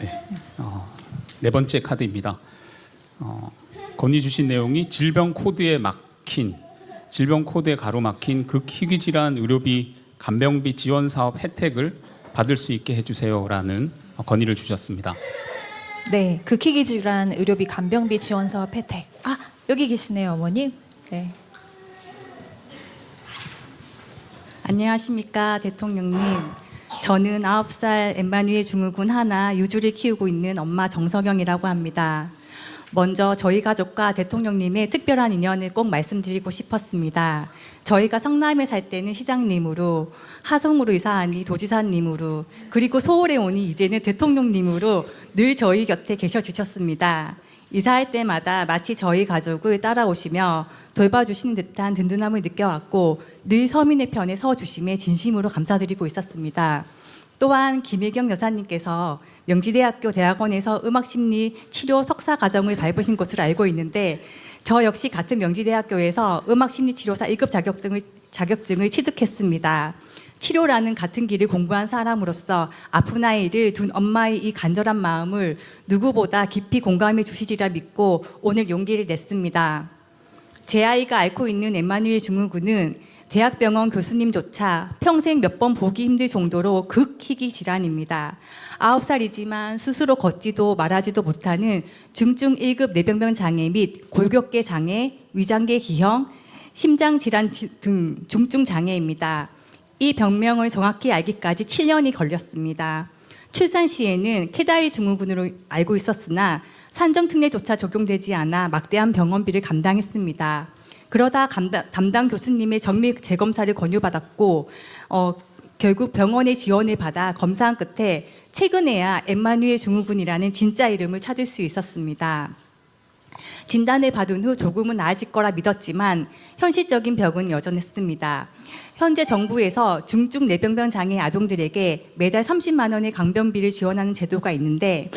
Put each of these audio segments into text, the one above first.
네, 네 번째 카드입니다. 건의 주신 내용이 질병 코드에 가로막힌 극희귀질환 의료비 간병비 지원 사업 혜택을 받을 수 있게 해주세요라는 건의를 주셨습니다. 네, 극희귀 질환 의료비 간병비 지원 사업 혜택. 아, 여기 계시네요, 어머님. 네. 안녕하십니까, 대통령님. 저는 9살 엠마누엘 증후군 하나 유주를 키우고 있는 엄마 정석영이라고 합니다. 먼저 저희 가족과 대통령님의 특별한 인연을 꼭 말씀드리고 싶었습니다. 저희가 성남에 살 때는 시장님으로, 하성으로 이사하니 도지사님으로, 그리고 서울에 오니 이제는 대통령님으로 늘 저희 곁에 계셔 주셨습니다. 이사할 때마다 마치 저희 가족을 따라오시며 돌봐주시는 듯한 든든함을 느껴왔고 늘 서민의 편에 서주심에 진심으로 감사드리고 있었습니다. 또한 김혜경 여사님께서 명지대학교 대학원에서 음악심리 치료 석사 과정을 밟으신 것으로 알고 있는데 저 역시 같은 명지대학교에서 음악심리치료사 1급 자격증을 취득했습니다. 치료라는 같은 길을 공부한 사람으로서 아픈 아이를 둔 엄마의 이 간절한 마음을 누구보다 깊이 공감해 주시리라 믿고 오늘 용기를 냈습니다. 제 아이가 앓고 있는 엠마누엘 증후군은 대학병원 교수님조차 평생 몇 번 보기 힘들 정도로 극희귀 질환입니다. 9살이지만 스스로 걷지도 말하지도 못하는 중증 1급 뇌병변 장애 및 골격계 장애, 위장계 기형, 심장 질환 등 중증 장애입니다. 이 병명을 정확히 알기까지 7년이 걸렸습니다. 출산 시에는 캐다이 증후군으로 알고 있었으나 산정특례조차 적용되지 않아 막대한 병원비를 감당했습니다. 그러다 담당 교수님의 정밀 재검사를 권유받았고 결국 병원의 지원을 받아 검사한 끝에 최근에야 엠마누엘 증후군이라는 진짜 이름을 찾을 수 있었습니다. 진단을 받은 후 조금은 나아질 거라 믿었지만 현실적인 벽은 여전했습니다. 현재 정부에서 중증 뇌병변 장애 아동들에게 매달 30만 원의 강변비를 지원하는 제도가 있는데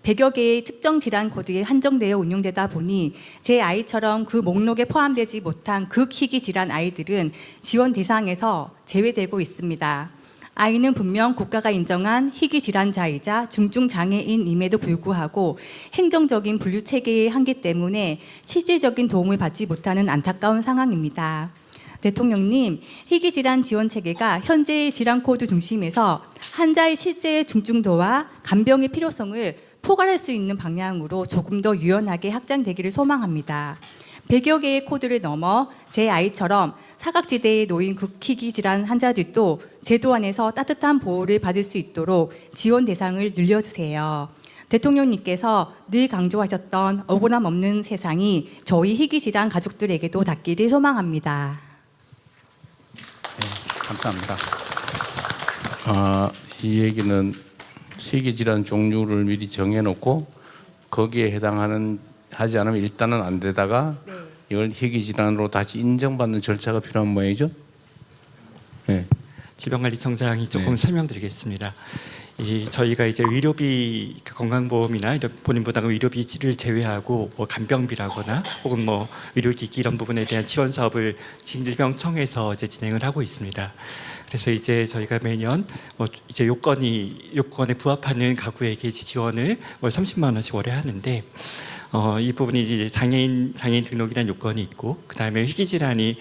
100여 개의 특정 질환 코드에 한정되어 운용되다 보니 제 아이처럼 그 목록에 포함되지 못한 극희귀 질환 아이들은 지원 대상에서 제외되고 있습니다. 아이는 분명 국가가 인정한 희귀 질환자이자 중증 장애인임에도 불구하고 행정적인 분류 체계의 한계 때문에 실질적인 도움을 받지 못하는 안타까운 상황입니다. 대통령님, 희귀 질환 지원 체계가 현재의 질환 코드 중심에서 환자의 실제 중증도와 간병의 필요성을 포괄할 수 있는 방향으로 조금 더 유연하게 확장되기를 소망합니다. 100여 개의 코드를 넘어 제 아이처럼 사각지대에 놓인 극희귀 질환 환자들도 제도 안에서 따뜻한 보호를 받을 수 있도록 지원 대상을 늘려주세요. 대통령님께서 늘 강조하셨던 억울함 없는 세상이 저희 희귀 질환 가족들에게도 닿기를 소망합니다. 네, 감사합니다. 이 얘기는 희귀질환 종류를 미리 정해놓고 거기에 하지 않으면 일단은 안 되다가 네. 이걸 희귀질환으로 다시 인정받는 절차가 필요한 모양이죠? 네. 질병관리청장이 조금 네. 설명드리겠습니다. 저희가 이제 의료비 건강보험이나 이런 본인부담금 의료비를 제외하고 뭐 간병비라거나 혹은 뭐 의료기기 이런 부분에 대한 지원 사업을 질병청에서 이제 진행을 하고 있습니다. 그래서 이제 저희가 매년 이제 요건에 부합하는 가구에게 지원을 월 30만 원씩 월에 하는데 이 부분이 이제 장애인 등록이라는 요건이 있고 그 다음에 희귀질환이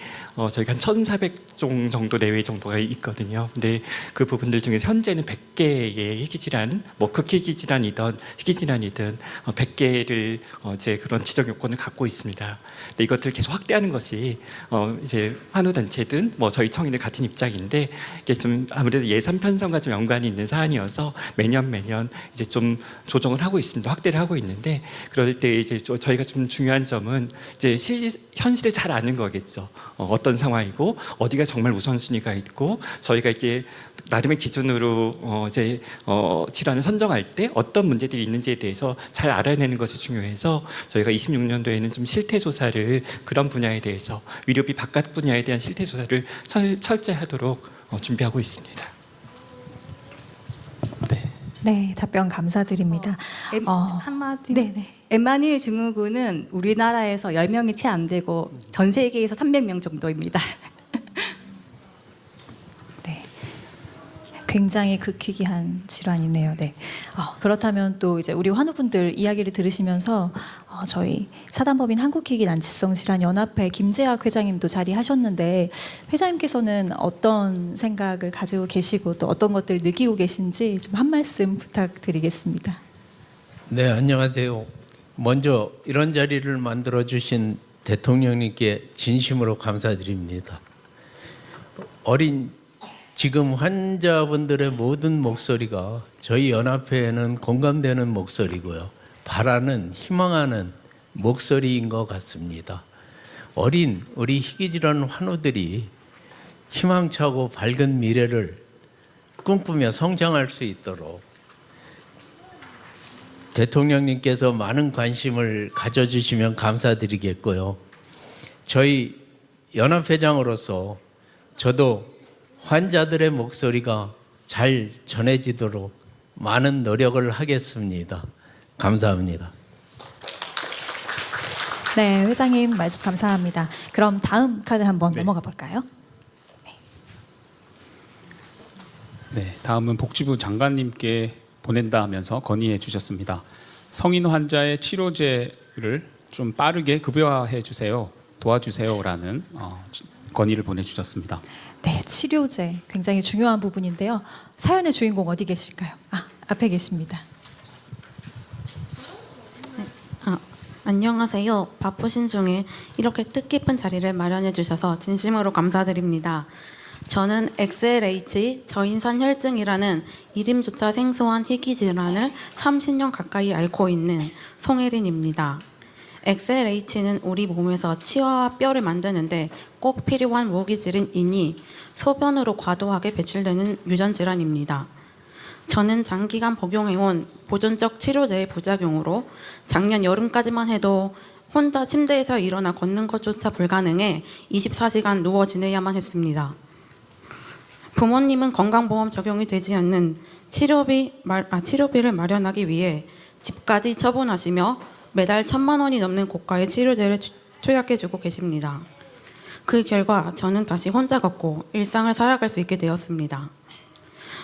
저희가 한 1,400종 정도 내외 정도가 있거든요. 근데 그 부분들 중에서 현재는 100개의 희귀질환, 뭐 극희귀질환이든 희귀질환이든 100개를 이제 그런 지적 요건을 갖고 있습니다. 근데 이것들을 계속 확대하는 것이 이제 환우단체든 뭐 저희 청인들 같은 입장인데 이게 좀 아무래도 예산 편성과 좀 연관이 있는 사안이어서 매년 이제 좀 조정을 하고 있습니다. 확대를 하고 있는데 그럴 때 이제 저희가 좀 중요한 점은 이제 현실을 잘 아는 거겠죠. 어떤 상황이고 어디가 정말 우선순위가 있고 저희가 이게 나름의 기준으로 이제 질환을 선정할 때 어떤 문제들이 있는지에 대해서 잘 알아내는 것이 중요해서 저희가 26년도에는 좀 실태 조사를 그런 분야에 대해서 의료비 바깥 분야에 대한 실태 조사를 철저히 하도록 준비하고 있습니다. 네, 답변 감사드립니다. 한마디. 네. 엠마누엘 증후군은 우리나라에서 10명이 채 안 되고 전 세계에서 300명 정도입니다. 네. 굉장히 극희귀한 질환이네요. 네. 그렇다면 또 이제 우리 환우분들 이야기를 들으시면서 저희 사단법인 한국희귀난치성 질환 연합회 김재학 회장님도 자리하셨는데 회장님께서는 어떤 생각을 가지고 계시고 또 어떤 것들 느끼고 계신지 좀 한 말씀 부탁드리겠습니다. 네, 안녕하세요. 먼저 이런 자리를 만들어 주신 대통령님께 진심으로 감사드립니다. 지금 환자분들의 모든 목소리가 저희 연합회에는 공감되는 목소리고요. 바라는, 희망하는 목소리인 것 같습니다. 어린 우리 희귀질환 환우들이 희망차고 밝은 미래를 꿈꾸며 성장할 수 있도록 대통령님께서 많은 관심을 가져주시면 감사드리겠고요. 저희 연합회장으로서 저도 환자들의 목소리가 잘 전해지도록 많은 노력을 하겠습니다. 감사합니다. 네, 회장님 말씀 감사합니다. 그럼 다음 카드 한번 넘어가 볼까요? 네, 다음은 복지부 장관님께 보낸다 하면서 건의해 주셨습니다. 성인 환자의 치료제를 좀 빠르게 급여화해 주세요. 도와주세요라는 건의를 보내주셨습니다. 네, 치료제 굉장히 중요한 부분인데요. 사연의 주인공 어디 계실까요? 앞에 계십니다. 안녕하세요. 바쁘신 중에 이렇게 뜻깊은 자리를 마련해 주셔서 진심으로 감사드립니다. 저는 XLH 저인산 혈증이라는 이름조차 생소한 희귀 질환을 30년 가까이 앓고 있는 송혜린입니다. XLH는 우리 몸에서 치아와 뼈를 만드는데 꼭 필요한 모기질인 인이 소변으로 과도하게 배출되는 유전 질환입니다. 저는 장기간 복용해온 보존적 치료제의 부작용으로 작년 여름까지만 해도 혼자 침대에서 일어나 걷는 것조차 불가능해 24시간 누워 지내야만 했습니다. 부모님은 건강보험 적용이 되지 않는 치료비를 마련하기 위해 집까지 처분하시며 매달 1,000만 원이 넘는 고가의 치료제를 투약해주고 계십니다. 그 결과 저는 다시 혼자 걷고 일상을 살아갈 수 있게 되었습니다.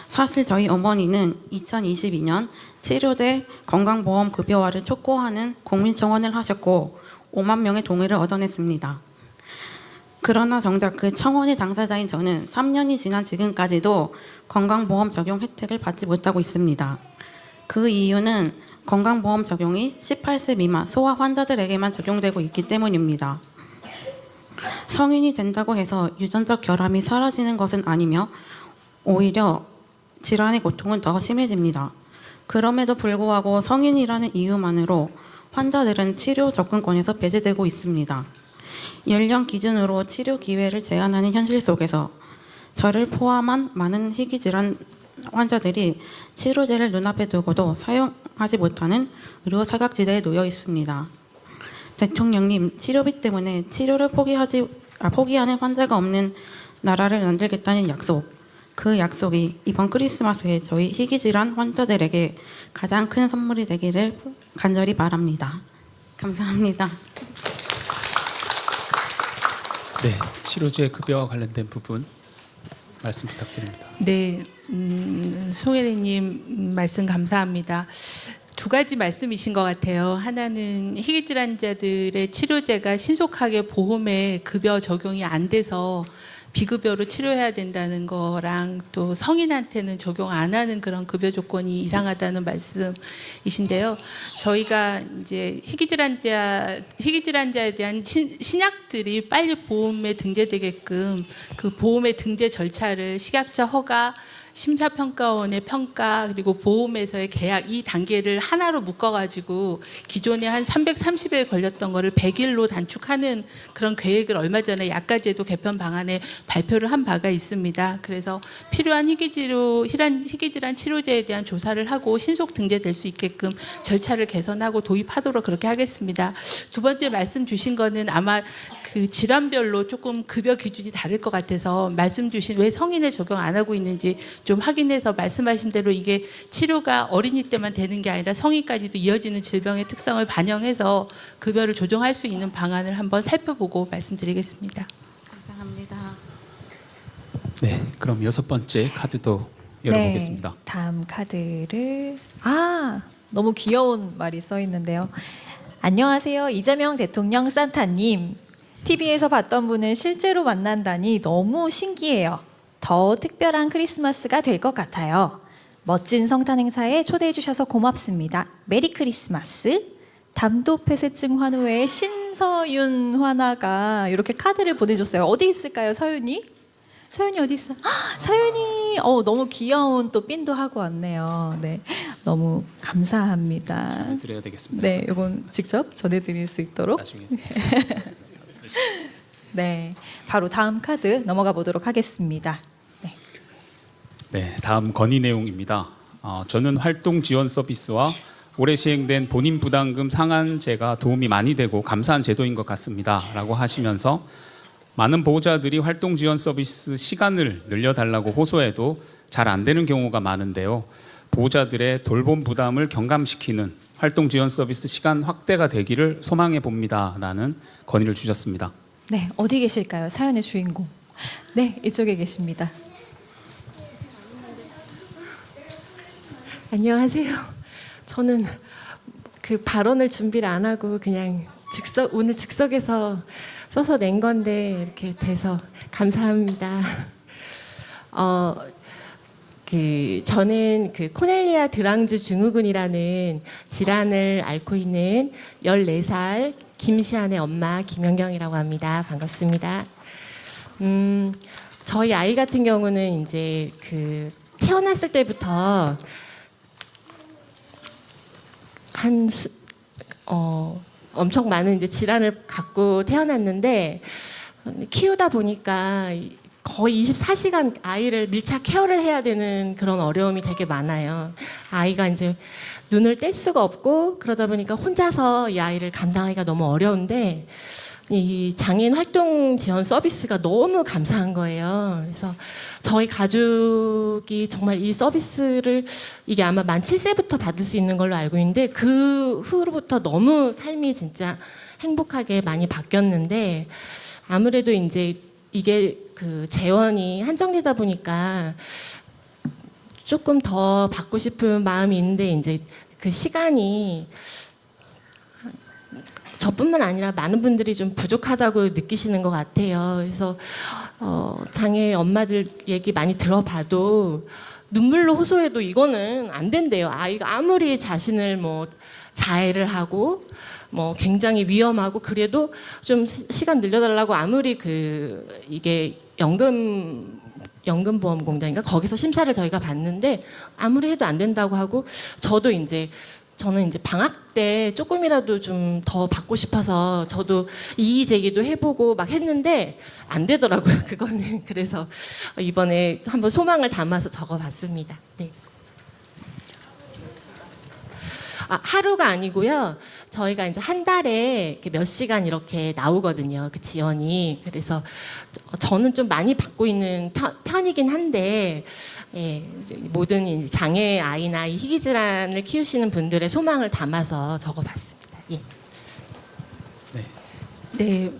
사실 저희 어머니는 2022년 치료제 건강보험 급여화를 촉구하는 국민청원을 하셨고 5만 명의 동의를 얻어냈습니다. 그러나 정작 그 청원의 당사자인 저는 3년이 지난 지금까지도 건강보험 적용 혜택을 받지 못하고 있습니다. 그 이유는 건강보험 적용이 18세 미만 소아 환자들에게만 적용되고 있기 때문입니다. 성인이 된다고 해서 유전적 결함이 사라지는 것은 아니며 오히려 질환의 고통은 더 심해집니다. 그럼에도 불구하고 성인이라는 이유만으로 환자들은 치료 접근권에서 배제되고 있습니다. 연령 기준으로 치료 기회를 제한하는 현실 속에서 저를 포함한 많은 희귀 질환 환자들이 치료제를 눈앞에 두고도 사용하지 못하는 의료 사각지대에 놓여 있습니다. 대통령님, 치료비 때문에 치료를 포기하는 환자가 없는 나라를 만들겠다는 약속, 그 약속이 이번 크리스마스에 저희 희귀질환 환자들에게 가장 큰 선물이 되기를 간절히 바랍니다. 감사합니다. 네, 치료제 급여와 관련된 부분 말씀 부탁드립니다. 네, 송혜리님 말씀 감사합니다. 두 가지 말씀이신 것 같아요. 하나는 희귀질환자들의 치료제가 신속하게 보험에 급여 적용이 안 돼서 비급여로 치료해야 된다는 거랑 또 성인한테는 적용 안 하는 그런 급여 조건이 이상하다는 말씀이신데요. 저희가 이제 희귀질환자에 대한 신약들이 빨리 보험에 등재되게끔 그 보험의 등재 절차를 식약처 허가, 심사평가원의 평가 그리고 보험회사의 계약 이 단계를 하나로 묶어가지고 기존에 한 330일 걸렸던 거를 100일로 단축하는 그런 계획을 얼마 전에 약가제도 개편 방안에 발표를 한 바가 있습니다. 그래서 필요한 희귀질환 치료제에 대한 조사를 하고 신속 등재될 수 있게끔 절차를 개선하고 도입하도록 그렇게 하겠습니다. 두 번째 말씀 주신 거는 아마 그 질환별로 조금 급여 기준이 다를 것 같아서 말씀 주신 왜 성인에 적용 안 하고 있는지 좀 확인해서 말씀하신 대로 이게 치료가 어린이 때만 되는 게 아니라 성인까지도 이어지는 질병의 특성을 반영해서 급여를 조정할 수 있는 방안을 한번 살펴보고 말씀드리겠습니다. 감사합니다. 네, 그럼 6번째 카드도 열어보겠습니다. 다음 카드를 너무 귀여운 말이 써 있는데요. 안녕하세요. 이재명 대통령 산타님. TV에서 봤던 분을 실제로 만난다니 너무 신기해요. 더 특별한 크리스마스가 될 것 같아요. 멋진 성탄 행사에 초대해 주셔서 고맙습니다. 메리 크리스마스. 담도폐쇄증 환우회의 신서윤 환아가 이렇게 카드를 보내줬어요. 어디 있을까요, 서윤이? 서윤이 어디 있어? 서윤이 너무 귀여운 또 핀도 하고 왔네요. 네, 너무 감사합니다. 드려야 되겠습니다. 네, 이건 직접 전해드릴 수 있도록. 나중에. 네, 바로 다음 카드 넘어가 보도록 하겠습니다. 네. 네, 다음 건의 내용입니다. 저는 활동 지원 서비스와 올해 시행된 본인 부담금 상한제가 도움이 많이 되고 감사한 제도인 것 같습니다라고 하시면서 많은 보호자들이 활동 지원 서비스 시간을 늘려달라고 호소해도 잘 안 되는 경우가 많은데요. 보호자들의 돌봄 부담을 경감시키는 활동 지원 서비스 시간 확대가 되기를 소망해 봅니다라는 건의를 주셨습니다. 네, 어디 계실까요? 사연의 주인공. 네, 이쪽에 계십니다. 안녕하세요. 저는 그 발언을 준비를 안 하고 그냥 오늘 즉석에서 써서 낸 건데 이렇게 돼서 감사합니다. 저는 그 코넬리아 드랑즈 증후군이라는 질환을 앓고 있는 14살 김시안의 엄마 김연경이라고 합니다. 반갑습니다. 저희 아이 같은 경우는 이제 그 태어났을 때부터 엄청 많은 이제 질환을 갖고 태어났는데 키우다 보니까 거의 24시간 아이를 밀착 케어를 해야 되는 그런 어려움이 되게 많아요. 아이가 이제 눈을 뗄 수가 없고 그러다 보니까 혼자서 이 아이를 감당하기가 너무 어려운데 이 장애인 활동 지원 서비스가 너무 감사한 거예요. 그래서 저희 가족이 정말 이 서비스를 이게 아마 만 7세부터 받을 수 있는 걸로 알고 있는데 그 후로부터 너무 삶이 진짜 행복하게 많이 바뀌었는데 아무래도 이제 이게 그 재원이 한정되다 보니까 조금 더 받고 싶은 마음이 있는데 이제 그 시간이 저뿐만 아니라 많은 분들이 좀 부족하다고 느끼시는 것 같아요. 그래서 장애 엄마들 얘기 많이 들어봐도 눈물로 호소해도 이거는 안 된대요. 아이가 아무리 자신을 뭐 자해를 하고 뭐 굉장히 위험하고 그래도 좀 시간 늘려달라고 아무리 이게 연금보험공단인가 거기서 심사를 저희가 봤는데 아무리 해도 안 된다고 하고 저는 이제 방학 때 조금이라도 좀 더 받고 싶어서 저도 이의 제기도 해보고 막 했는데 안 되더라고요. 그거는 그래서 이번에 한번 소망을 담아서 적어봤습니다. 네. 하루가 아니고요. 저희가 이제 한 달에 이렇게 몇 시간 이렇게 나오거든요. 그 지원이. 그래서 저는 좀 많이 받고 있는 편이긴 한데 모든 이제 장애 아이나 이 희귀 질환을 키우시는 분들의 소망을 담아서 적어봤습니다. 예. 네,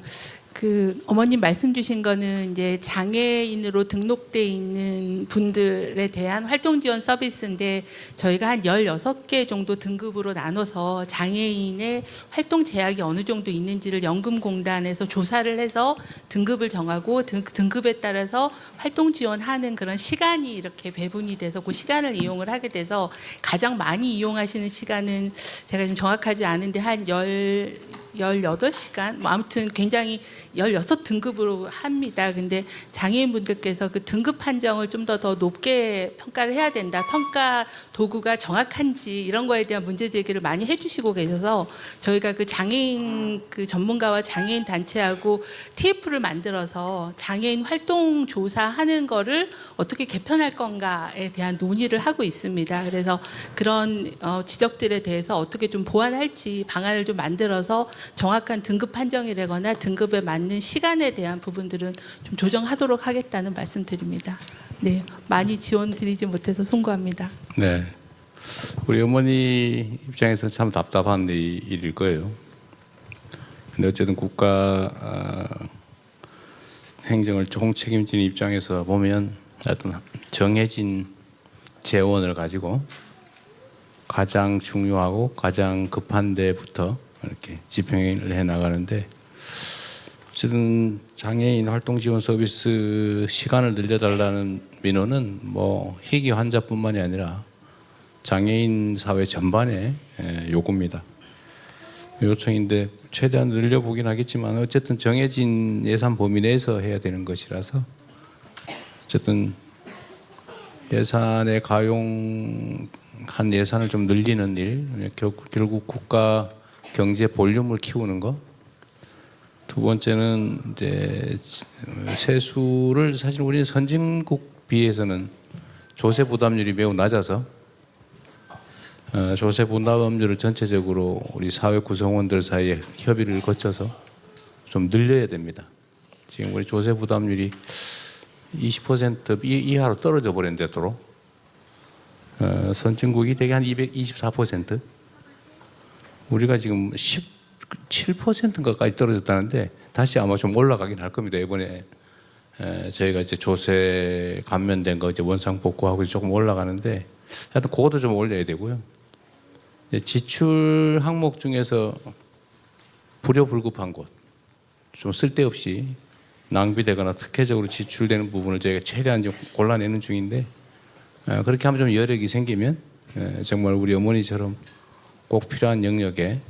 그 어머님 말씀 주신 거는 이제 장애인으로 등록돼 있는 분들에 대한 활동 지원 서비스인데 저희가 한 16개 정도 등급으로 나눠서 장애인의 활동 제약이 어느 정도 있는지를 연금공단에서 조사를 해서 등급을 정하고 등급에 따라서 활동 지원하는 그런 시간이 이렇게 배분이 돼서 그 시간을 이용을 하게 돼서 가장 많이 이용하시는 시간은 제가 좀 정확하지 않은데 한 18시간, 뭐 아무튼 굉장히 16등급으로 합니다. 근데 장애인분들께서 그 등급 판정을 좀 더 높게 평가를 해야 된다. 평가 도구가 정확한지 이런 거에 대한 문제 제기를 많이 해주시고 계셔서 저희가 그 장애인 그 전문가와 장애인 단체하고 TF를 만들어서 장애인 활동 조사하는 거를 어떻게 개편할 건가에 대한 논의를 하고 있습니다. 그래서 그런 지적들에 대해서 어떻게 좀 보완할지 방안을 좀 만들어서 정확한 등급 판정이라거나 등급에 맞는 시간에 대한 부분들은 좀 조정하도록 하겠다는 말씀드립니다. 네, 많이 지원 드리지 못해서 송구합니다. 네, 우리 어머니 입장에서 참 답답한 일일 거예요. 근데 어쨌든 국가 행정을 조금 책임지는 입장에서 보면 어떤 정해진 재원을 가지고 가장 중요하고 가장 급한 데부터 이렇게 집행을 해 나가는데, 어쨌든 장애인 활동 지원 서비스 시간을 늘려달라는 민원은 뭐 희귀 환자뿐만이 아니라 장애인 사회 전반의 요구입니다. 요청인데 최대한 늘려보긴 하겠지만 어쨌든 정해진 예산 범위 내에서 해야 되는 것이라서 어쨌든 예산에 가용한 예산을 좀 늘리는 일, 결국 국가 경제 볼륨을 키우는 거. 두 번째는 이제 세수를 사실 우리는 선진국 비해서는 조세 부담률이 매우 낮아서 조세 부담률을 전체적으로 우리 사회 구성원들 사이에 협의를 거쳐서 좀 늘려야 됩니다. 지금 우리 조세 부담률이 20% 이하로 떨어져 버린 데도록 선진국이 대개 한 224%, 우리가 지금 17%가까지 떨어졌다는데 다시 아마 좀 올라가긴 할 겁니다. 이번에 저희가 이제 조세 감면된 거 이제 원상 복구하고 조금 올라가는데 하여튼 그것도 좀 올려야 되고요. 지출 항목 중에서 불효불급한 곳, 좀 쓸데없이 낭비되거나 특혜적으로 지출되는 부분을 저희가 최대한 좀 골라내는 중인데, 그렇게 하면 좀 여력이 생기면 정말 우리 어머니처럼 꼭 필요한 영역에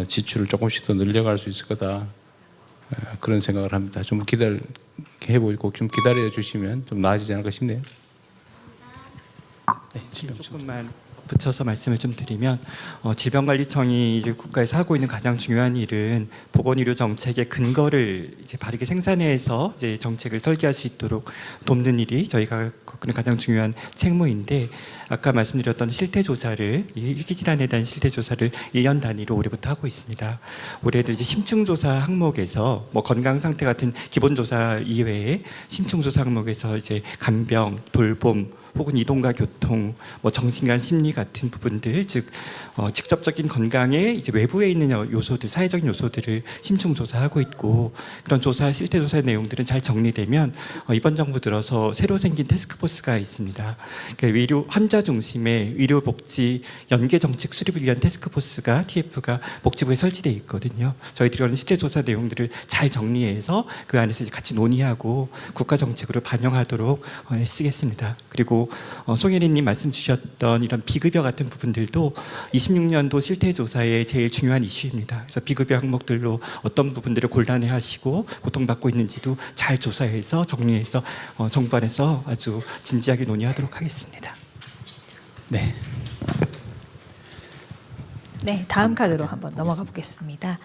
지출을 조금씩 더 늘려갈 수 있을 거다, 그런 생각을 합니다. 좀 해보고 좀 기다려 주시면 좀 나아지지 않을까 싶네요. 네, 조금만 붙여서 말씀을 좀 드리면, 질병관리청이 국가에서 하고 있는 가장 중요한 일은 보건의료 정책의 근거를 이제 바르게 생산해서 이제 정책을 설계할 수 있도록 돕는 일이 저희가 겪는 가장 중요한 책무인데, 아까 말씀드렸던 실태조사를, 이 희귀질환에 대한 실태조사를 1년 단위로 올해부터 하고 있습니다. 올해도 이제 심층조사 항목에서 뭐 건강 상태 같은 기본조사 이외에 심층조사 항목에서 이제 간병, 돌봄, 혹은 이동과 교통, 뭐 정신과 심리 같은 부분들, 즉 직접적인 건강에 이제 외부에 있는 요소들, 사회적인 요소들을 심층 조사하고 있고, 그런 조사, 실태 조사의 내용들은 잘 정리되면 이번 정부 들어서 새로 생긴 태스크포스가 있습니다. 그러니까 의료 환자 중심의 의료복지 연계 정책 수립을 위한 태스크포스가 TF가 복지부에 설치되어 있거든요. 저희들이 하는 실태 조사 내용들을 잘 정리해서 그 안에서 이제 같이 논의하고 국가 정책으로 반영하도록 애쓰겠습니다. 그리고 송혜린님 말씀 주셨던 이런 비급여 같은 부분들도 26년도 실태조사의 제일 중요한 이슈입니다. 그래서 비급여 항목들로 어떤 부분들을 곤란해하시고 고통받고 있는지도 잘 조사해서 정리해서 정부 안에서 아주 진지하게 논의하도록 하겠습니다. 네. 네, 다음 카드로 한번 넘어가 보겠습니다.